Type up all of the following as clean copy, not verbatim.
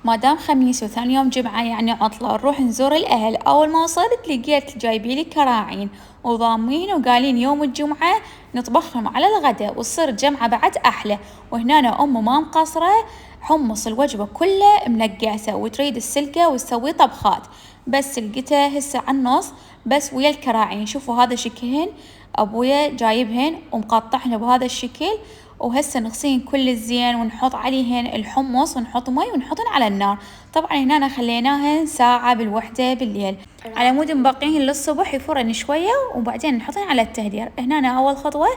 ما دام خميس وثاني يوم جمعة يعني عطلة، نروح نزور الأهل. أول ما وصلت لقيت جايبيلي كراعين وضامين وقالين يوم الجمعة نطبخهم على الغداء وتصير الجمعة بعد أحلى. وهنا أم ما مقصرة، حمص الوجبة كله منقعته وتريد السلقة وتسوي طبخات، بس لقيته هسه على النص بس ويا الكراعين. شوفوا هذا شكلهن، أبويا جايبهن ومقطعهن بهذا الشكل، وهسه نغسلين كل الزين ونحط عليهن الحمص ونحط مي ونحطن على النار. طبعا هنا خليناهن ساعة بالوحدة بالليل على مود مبقيهن للصبح يفرن شوية وبعدين نحطهن على التهدير. هنا أول خطوة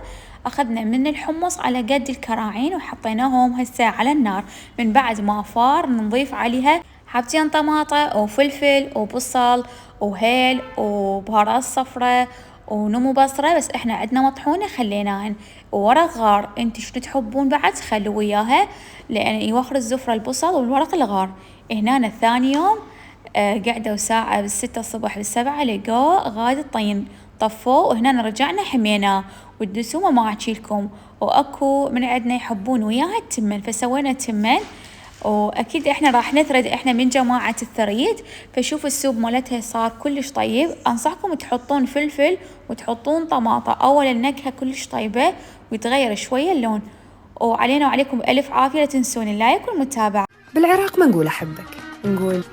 أخذنا من الحمص على قد الكراعين وحطيناهم هسه على النار. من بعد ما فار نضيف عليها حبتين طماطة وفلفل وبصل وهيل وبهارات صفرة ونمو بصرة، بس احنا عندنا مطحونة خليناهن، وورق غار انت شنو تحبون بعد خلوا وياها لان يوخر الزفرة البصل والورق الغار. هنا الثاني يوم قعدوا ساعة بالستة الصبح بالسبعة لقوه غاد الطين، طفوه وهنا رجعنا حميناه والدسومة ما احكيلكم. واكو من عندنا يحبون وياها التمن فسوينا التمن، واكيد احنا راح نثرد احنا من جماعة الثريد. فشوفوا السوب مالتها صار كلش طيب. انصحكم تحطون فلفل وتحطون طماطة، اولا النكهة كلش طيبة ويتغير شوية اللون. وعلينا وعليكم بألف عافية، لا تنسون اللايك والمتابعة. بالعراق ما نقول أحبك، نقول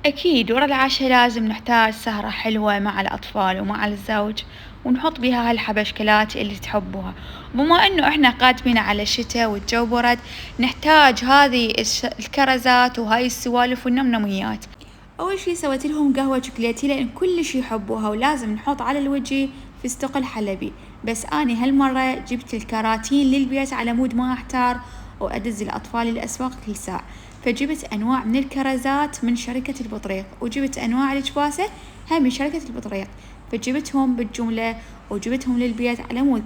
أكيد ورا العشاء لازم نحتاج سهرة حلوة مع الأطفال ومع الزوج، ونحط بيها هالحبشكلات اللي تحبوها. بما إنه إحنا قادمين على الشتاء والجو برد، نحتاج هذه الكرزات وهاي السوالف والنمنميات. أول شي سويت لهم قهوة شوكولاتية لأن كلش يحبوها، ولازم نحط على الوجه فستق الحلبي. بس أنا هالمرة جبت الكراتين للبيت على مود ما أحتار وأدز الأطفال الأسواق كل ساعة. فجبت أنواع من الكرزات من شركة البطريق، وجبت أنواع الجباسة هم من شركة البطريق، فجبتهم بالجملة وجبتهم للبيت على مود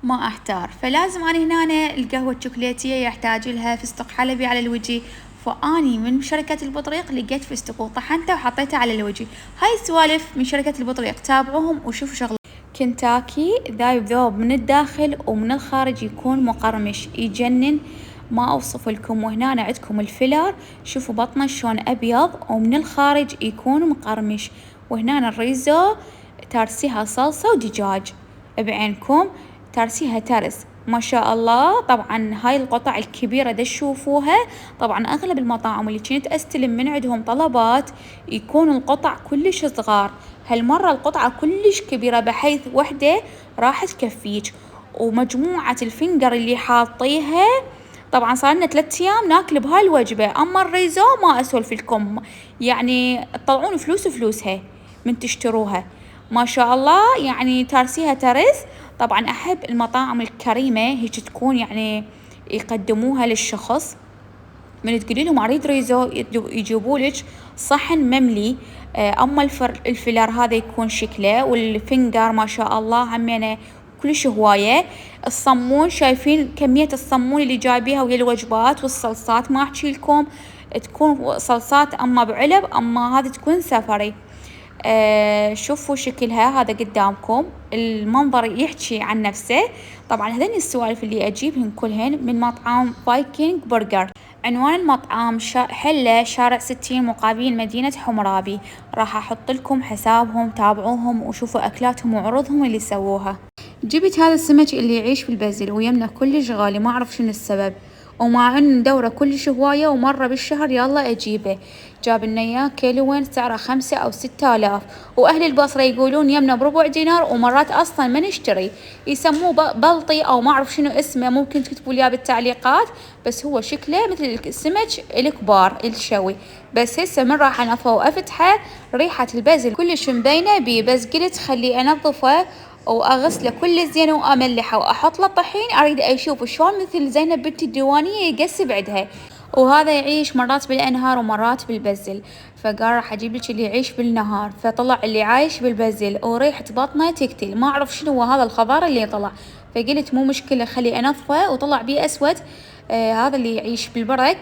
ما أحتار. فلازم أنا هنا القهوة الشوكولاتية يحتاج لها فستق حلبي على الوجه، فأني من شركة البطريق لقيت فستق وطحنته وحطيته على الوجه. هاي السوالف من شركة البطريق، تابعوهم وشوفوا شغل. كنتاكي ذايب ذوب من الداخل ومن الخارج يكون مقرمش يجنن ما أوصف لكم. وهنا عندكم الفيلر، شوفوا بطنه شلون أبيض ومن الخارج يكون مقرمش. وهنا الريزو ترسيها صلصة ودجاج بعينكم، ترسيها ترس ما شاء الله. طبعا هاي القطع الكبيرة دا تشوفوها، طبعا أغلب المطاعم اللي كنت أستلم من عندهم طلبات يكون القطع كلش صغار، هالمرة القطعة كلش كبيرة بحيث وحدة راح تكفيك. ومجموعة الفنجر اللي حاطيها طبعا صار لنا 3 أيام ناكل بهاي الوجبة. أما الريزو ما أسولف لكم، يعني تطلعون فلوسها من تشتروها ما شاء الله، يعني ترسيها ترس. طبعا أحب المطاعم الكريمة هيك تكون يعني يقدموها للشخص، من تقولي لهم أريد ريزو يجيبولك صحن مملي. أما الفيلر هذا يكون شكله، والفنجر ما شاء الله همينه كلش هواية. الصمون شايفين كمية الصمون اللي جايبيها ويا الوجبات، والصلصات ما أحكي لكم تكون صلصات أما بعلب أما هذه تكون سفري. شوفوا شكلها هذا قدامكم، المنظر يحكي عن نفسه. طبعا هذين السوالف اللي أجيبهن كلهن من مطعم فايكنج برجر. عنوان المطعم حلة شارع 60 مقابل مدينة حمرابي. راح أحط لكم حسابهم، تابعوهم وشوفوا أكلاتهم وعروضهم اللي سووها. جبت هذا السمك اللي يعيش في البازل ويمنا كلش غالي، ما أعرف شنو السبب، ومع إن ندوره كلش هواية ومرة بالشهر يلا أجيبه. جاب لنا إياه كيلوين سعره 5 أو 6000، وأهل البصرة يقولون يمنا بربع دينار، ومرات أصلا ما نشتري يسموه بلطي أو ما أعرف شنو اسمه، ممكن تكتبوا لي بالتعليقات. بس هو شكله مثل السمك الكبار الشوي. بس هسه من راح أنظفه وأفتحه ريحة البازل كلش مبينة بيه، بس قلت خلي أنظفه واغسله كل زين واملحه واحط له طحين، اريد اشوف شلون مثل زينب بنت الديوانيه يقسي بعدها. وهذا يعيش مرات بالانهار ومرات بالبزل، فقال راح اجيب لك اللي يعيش بالنهار، فطلع اللي عايش بالبزل وريحه بطنه تقتل، ما اعرف شنو هو هذا الخضار اللي طلع. فقلت مو مشكله خلي انظفه، وطلع بيه اسود. هذا اللي يعيش بالبرك،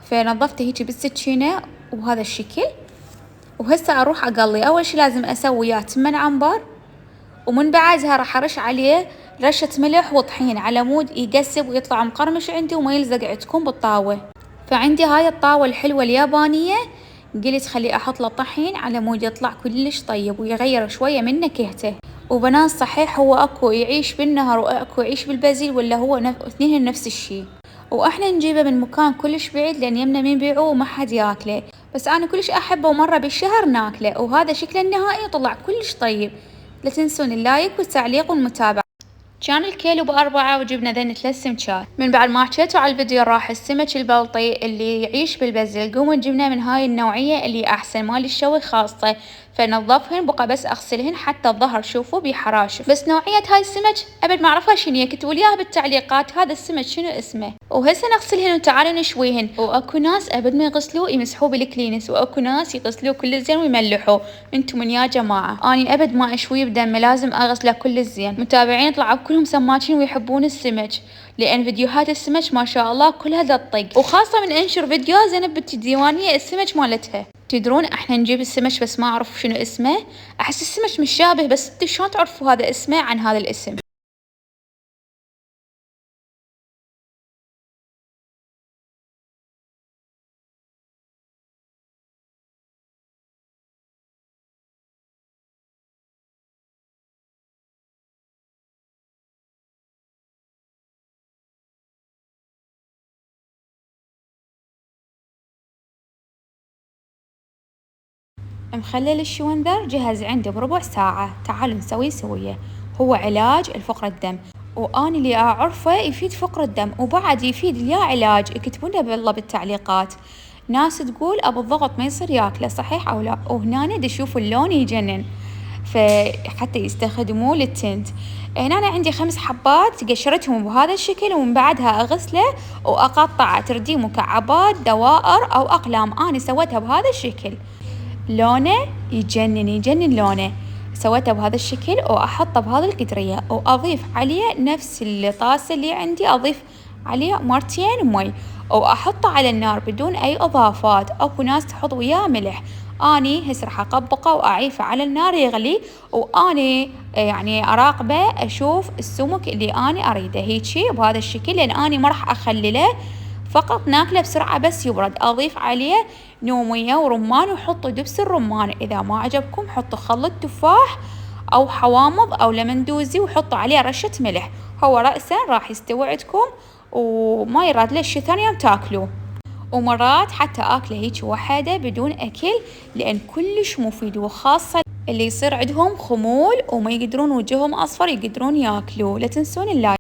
فنظفته هيجي بالسكينة وهذا الشكل. وهسه اروح اقلي. اول شي لازم اسوي وياه تمن عنبر، ومن بعدها راح ارش عليه رشة ملح وطحين على مود يقسب ويطلع مقرمش عندي وما يلزق عندكم بالطاوة. فعندي هاي الطاوة الحلوة اليابانية، قلت خلي احط له طحين على مود يطلع كلش طيب ويغير شوية من نكهته. وبنات صحيح هو اكو يعيش بالنهر واكو يعيش بالبازيل، ولا هو اثنين نفس الشي، واحنا نجيبه من مكان كلش بعيد لان يمنا من بيعوه وما حد ياكله، بس انا كلش احبه ومرة بالشهر ناكله. وهذا شكله النهائي طلع كلش طيب. لا تنسون اللايك والتعليق والمتابعة. كان الكيلو ب4 وجبنا ذن 3 سمكات. من بعد ما حكيتوا على الفيديو راح السمك البلطي اللي يعيش بالبازل قوموا جبنا من هاي النوعية اللي احسن مال الشوي خاصة، فنظفهن بقى بس اغسلهن حتى الظهر شوفوا بيحراشف. بس نوعية هاي السمك ابد ما اعرفها شنو، اكتبوا لي اياها بالتعليقات هذا السمك شنو اسمه. وهسه نغسلهن وتعالوا نشويهن. واكو ناس ابد ما يغسلوه يمسحوه بالكلينس، واكو ناس يغسلوه كل زين ويملحوه. انتم من يا جماعة، اني ابد ما اشويه بدمه، لازم اغسله كل زين. متابعين طلعوا كلهم سماكين ويحبون السمك، لان فيديوهات السمك ما شاء الله كلها تطق، وخاصة من انشر فيديو زينب بنت الديوانية السمك مالتها. تدرون احنا نجيب السمك بس ما اعرف شنو اسمه، احس السمك مش شابه، بس انتو شلون تعرفوا هذا اسمه عن هذا الاسم؟ مخلل الشوندر جهز عندي بربع ساعة. تعالوا نسوي سوية. هو علاج الفقر الدم، وأنا اللي أعرفه يفيد فقر الدم وبعد يفيد ليا علاج. اكتبونا بالله بالتعليقات. ناس تقول أبو الضغط ما يصير ياكله، صحيح أو لا؟ وهنا تشوفوا اللون يجنن، فحتى يستخدموه للتنت. هنا أنا عندي 5 حبات قشرتهم بهذا الشكل، ومن بعدها أغسله وأقطعه ترديه مكعبات دوائر أو أقلام. أنا سويتها بهذا الشكل، لونه يجنن يجنن لونه. سويته بهذا الشكل وأحطه بهذا القدرية، وأضيف عليه نفس الطاسة اللي عندي أضيف عليه مرتين مي، وأحطه على النار بدون أي إضافات. أكو ناس تحط وياه ملح، أني هسه راح أطبقه وأعيفه على النار يغلي، وأني يعني أراقبه أشوف السمك اللي أنا أريده هيجي بهذا الشكل، لأن أني ما راح أخلله فقط ناكله بسرعة بس يبرد. أضيف عليه نومية ورمان، وحطوا دبس الرمان. إذا ما عجبكم حطوا خل التفاح أو حوامض أو لمندوزي وحطوا عليه رشة ملح. هو رأسا راح يستوي عندكم وما يراد له شي ثاني يوم تاكلوه. ومرات حتى أكله هيك وحده بدون أكل، لأن كلش مفيد، وخاصة اللي يصير عندهم خمول وما يقدرون وجههم أصفر يقدرون ياكلوه. لا تنسون اللايك.